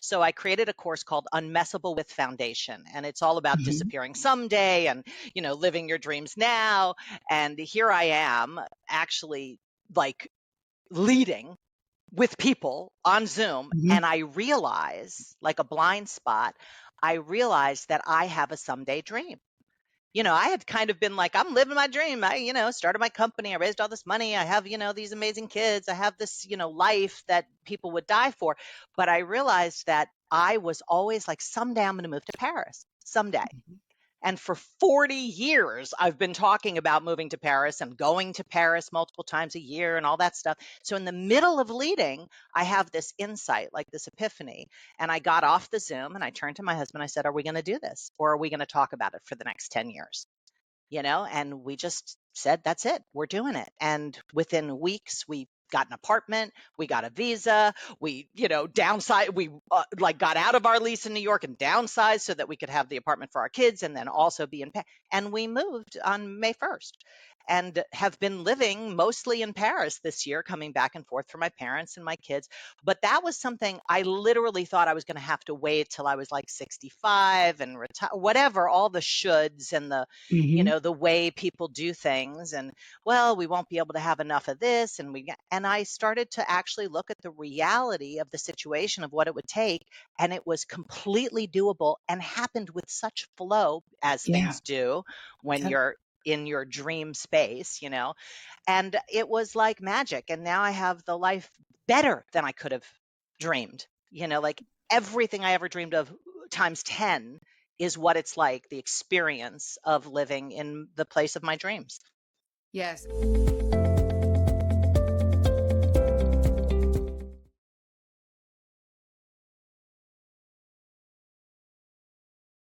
So I created a course called Unmessablewith Foundation, and it's all about Mhm. disappearing someday and, living your dreams now. And here I am actually like leading with people on Zoom. Mhm. And I realize, like a blind spot, I realized that I have a someday dream. I had kind of been like, I'm living my dream. I, started my company. I raised all this money. I have, these amazing kids. I have this, life that people would die for. But I realized that I was always like, someday I'm going to move to Paris. Someday. Mhm. And for 40 years, I've been talking about moving to Paris and going to Paris multiple times a year and all that stuff. So in the middle of leading, I have this insight, like this epiphany. And I got off the Zoom and I turned to my husband. I said, are we going to do this? Or are we going to talk about it for the next 10 years? And we just said, that's it, we're doing it. And within weeks, we got an apartment, we got a visa, we, downsized, we got out of our lease in New York and downsized so that we could have the apartment for our kids and then also be in Paris. And we moved on May 1st and have been living mostly in Paris this year, coming back and forth for my parents and my kids. But that was something I literally thought I was going to have to wait till I was like 65 and retire, whatever, all the shoulds and Mhm. the way people do things. And, well, we won't be able to have enough of this. And I started to actually look at the reality of the situation of what it would take. And it was completely doable and happened with such flow, as Yeah. things do when Yep. you're in your dream space, and it was like magic. And now I have the life better than I could have dreamed, like everything I ever dreamed of times 10 is what it's like, the experience of living in the place of my dreams. Yes.